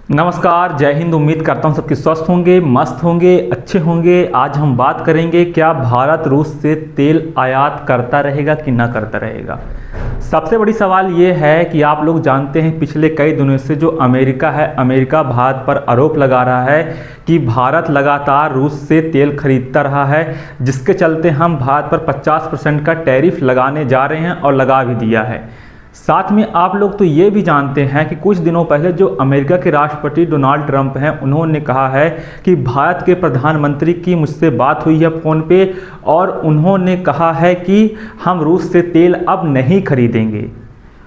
नमस्कार, जय हिंद। उम्मीद करता हूँ सबके स्वस्थ होंगे, मस्त होंगे, अच्छे होंगे। आज हम बात करेंगे क्या भारत रूस से तेल आयात करता रहेगा कि ना करता रहेगा। सबसे बड़ी सवाल ये है कि आप लोग जानते हैं पिछले कई दिनों से जो अमेरिका है, अमेरिका भारत पर आरोप लगा रहा है कि भारत लगातार रूस से तेल खरीदता रहा है, जिसके चलते हम भारत पर 50% का टैरिफ लगाने जा रहे हैं और लगा भी दिया है। साथ में आप लोग तो ये भी जानते हैं कि कुछ दिनों पहले जो अमेरिका के राष्ट्रपति डोनाल्ड ट्रंप हैं, उन्होंने कहा है कि भारत के प्रधानमंत्री की मुझसे बात हुई है फ़ोन पे और उन्होंने कहा है कि हम रूस से तेल अब नहीं खरीदेंगे।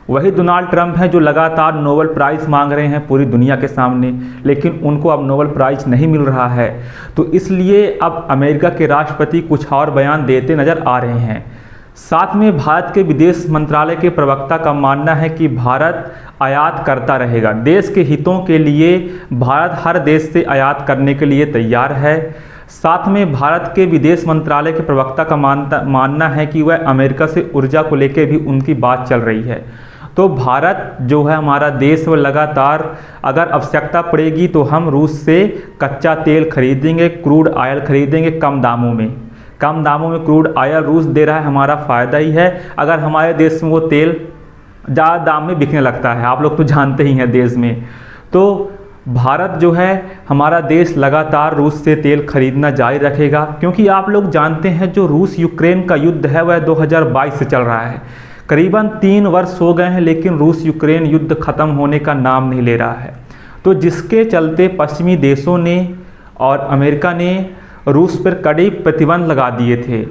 वही डोनाल्ड ट्रंप हैं जो लगातार नोबेल प्राइज़ मांग रहे हैं पूरी दुनिया के सामने, लेकिन उनको अब नोबेल प्राइज़ नहीं मिल रहा है। तो इसलिए अब अमेरिका के राष्ट्रपति कुछ और बयान देते नज़र आ रहे हैं। साथ में भारत के विदेश मंत्रालय के प्रवक्ता का मानना है कि भारत आयात करता रहेगा। देश के हितों के लिए भारत हर देश से आयात करने के लिए तैयार है। साथ में भारत के विदेश मंत्रालय के प्रवक्ता का मानना है कि वह अमेरिका से ऊर्जा को लेकर भी उनकी बात चल रही है। तो भारत जो है हमारा देश, वो लगातार अगर आवश्यकता पड़ेगी तो हम रूस से कच्चा तेल खरीदेंगे, क्रूड ऑयल खरीदेंगे कम दामों में। कम दामों में क्रूड ऑयल रूस दे रहा है, हमारा फ़ायदा ही है। अगर हमारे देश में वो तेल ज़्यादा दाम में बिकने लगता है, आप लोग तो जानते ही हैं देश में, तो भारत जो है हमारा देश लगातार रूस से तेल खरीदना जारी रखेगा। क्योंकि आप लोग जानते हैं जो रूस यूक्रेन का युद्ध है वह 2022 से चल रहा है। करीबन 3 वर्ष हो गए हैं, लेकिन रूस यूक्रेन युद्ध ख़त्म होने का नाम नहीं ले रहा है। तो जिसके चलते पश्चिमी देशों ने और अमेरिका ने रूस पर कड़े प्रतिबंध लगा दिए थे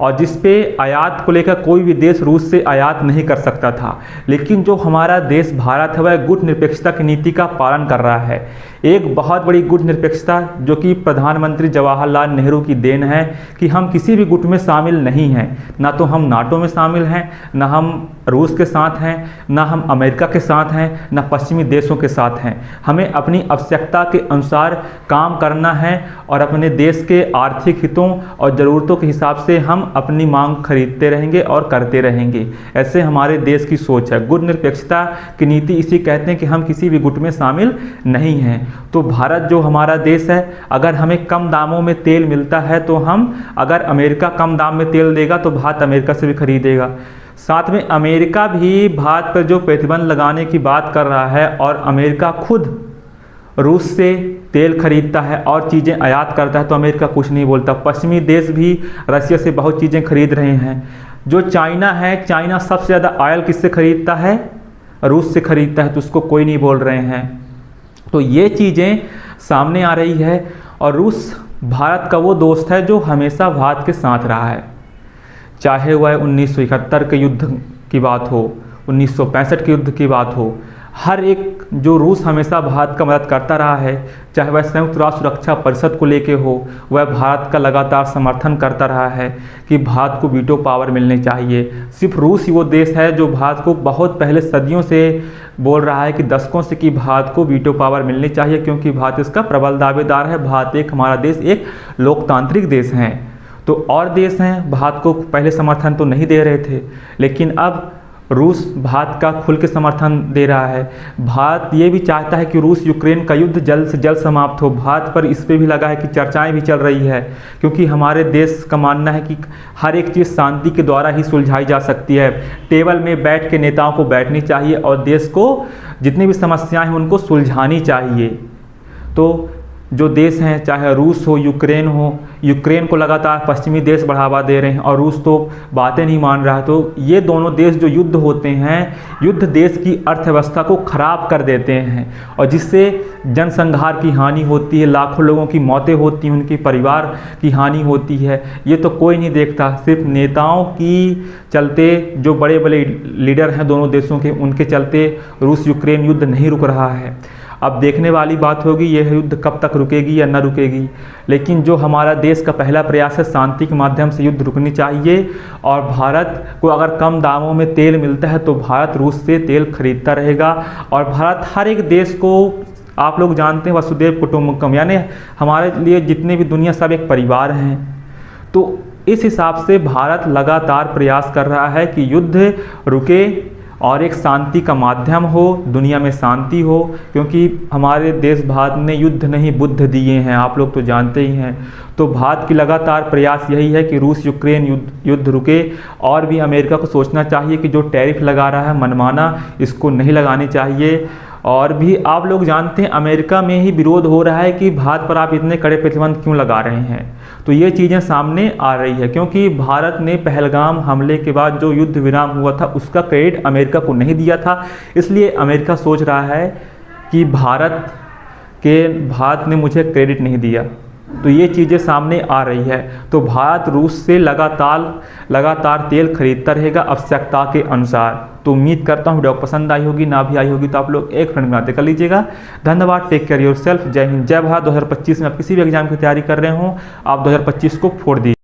और जिस पे आयात को लेकर कोई भी देश रूस से आयात नहीं कर सकता था। लेकिन जो हमारा देश भारत है वह गुट निरपेक्षता की नीति का पालन कर रहा है। एक बहुत बड़ी गुट निरपेक्षता जो कि प्रधानमंत्री जवाहरलाल नेहरू की देन है कि हम किसी भी गुट में शामिल नहीं हैं। ना तो हम नाटो में शामिल हैं, ना हम रूस के साथ हैं, ना हम अमेरिका के साथ हैं, ना पश्चिमी देशों के साथ हैं। हमें अपनी आवश्यकता के अनुसार काम करना है और अपने देश के आर्थिक हितों और ज़रूरतों के हिसाब से हम अपनी मांग खरीदते रहेंगे और करते रहेंगे। ऐसे हमारे देश की सोच है। गुट निरपेक्षता की नीति इसी कहते हैं कि हम किसी भी गुट में शामिल नहीं हैं। तो भारत जो हमारा देश है, अगर हमें कम दामों में तेल मिलता है तो हम, अगर अमेरिका कम दाम में तेल देगा तो भारत अमेरिका से भी खरीदेगा। साथ में अमेरिका भी भारत पर जो प्रतिबंध लगाने की बात कर रहा है और अमेरिका खुद रूस से तेल खरीदता है और चीज़ें आयात करता है तो अमेरिका कुछ नहीं बोलता। पश्चिमी देश भी रशिया से बहुत चीज़ें खरीद रहे हैं। जो चाइना है, चाइना सबसे ज़्यादा ऑयल किससे खरीदता है? रूस से खरीदता है, तो उसको कोई नहीं बोल रहे हैं। तो ये चीज़ें सामने आ रही है और रूस भारत का वो दोस्त है जो हमेशा भारत के साथ रहा है। चाहे वह 1971 के युद्ध की बात हो, 1965 के युद्ध की बात हो, हर एक जो रूस हमेशा भारत का मदद करता रहा है। चाहे वह संयुक्त राष्ट्र सुरक्षा परिषद को लेके हो, वह भारत का लगातार समर्थन करता रहा है कि भारत को वीटो पावर मिलनी चाहिए। सिर्फ रूस ही वो देश है जो भारत को बहुत पहले सदियों से बोल रहा है कि दशकों से कि भारत को वीटो पावर मिलनी चाहिए, क्योंकि भारत इसका प्रबल दावेदार है। भारत एक, हमारा देश एक लोकतांत्रिक देश है। तो और देश हैं भारत को पहले समर्थन तो नहीं दे रहे थे, लेकिन अब रूस भारत का खुल के समर्थन दे रहा है। भारत ये भी चाहता है कि रूस यूक्रेन का युद्ध जल्द से जल्द समाप्त हो। भारत पर इस पे भी लगा है कि चर्चाएं भी चल रही है, क्योंकि हमारे देश का मानना है कि हर एक चीज़ शांति के द्वारा ही सुलझाई जा सकती है। टेबल में बैठ के नेताओं को बैठनी चाहिए और देश को जितनी भी समस्याएँ हैं उनको सुलझानी चाहिए। तो जो देश हैं, चाहे रूस हो, यूक्रेन हो, यूक्रेन को लगातार पश्चिमी देश बढ़ावा दे रहे हैं और रूस तो बातें नहीं मान रहा है। तो ये दोनों देश जो युद्ध होते हैं, युद्ध देश की अर्थव्यवस्था को खराब कर देते हैं और जिससे जनसंहार की हानि होती है, लाखों लोगों की मौतें होती हैं, उनके परिवार की हानि होती है। ये तो कोई नहीं देखता। सिर्फ नेताओं की चलते, जो बड़े बड़े लीडर हैं दोनों देशों के, उनके चलते रूस यूक्रेन युद्ध नहीं रुक रहा है। अब देखने वाली बात होगी यह युद्ध कब तक रुकेगी या न रुकेगी। लेकिन जो हमारा देश का पहला प्रयास है, शांति के माध्यम से युद्ध रुकनी चाहिए और भारत को अगर कम दामों में तेल मिलता है तो भारत रूस से तेल खरीदता रहेगा। और भारत हर एक देश को, आप लोग जानते हैं वसुदेव कुटुंबकम, यानी हमारे लिए जितने भी दुनिया सब एक परिवार हैं। तो इस हिसाब से भारत लगातार प्रयास कर रहा है कि युद्ध रुके और एक शांति का माध्यम हो, दुनिया में शांति हो, क्योंकि हमारे देश भारत ने युद्ध नहीं बुद्ध दिए हैं, आप लोग तो जानते ही हैं। तो भारत की लगातार प्रयास यही है कि रूस यूक्रेन युद्ध रुके, और भी अमेरिका को सोचना चाहिए कि जो टैरिफ लगा रहा है मनमाना, इसको नहीं लगानी चाहिए। और भी आप लोग जानते हैं अमेरिका में ही विरोध हो रहा है कि भारत पर आप इतने कड़े प्रतिबंध क्यों लगा रहे हैं। तो ये चीज़ें सामने आ रही है, क्योंकि भारत ने पहलगाम हमले के बाद जो युद्ध विराम हुआ था उसका क्रेडिट अमेरिका को नहीं दिया था, इसलिए अमेरिका सोच रहा है कि भारत ने मुझे क्रेडिट नहीं दिया। तो ये चीज़ें सामने आ रही है। तो भारत रूस से लगातार तेल खरीदता रहेगा आवश्यकता के अनुसार। तो उम्मीद करता हूँ वीडियो पसंद आई होगी, ना भी आई होगी तो आप लोग एक फ्रेंड बनाते कर लीजिएगा। धन्यवाद, टेक केयर योरसेल्फ, जय हिंद जय भारत। 2025 में आप किसी भी एग्जाम की तैयारी कर रहे हो, आप 2025 को फोड़ दीजिए।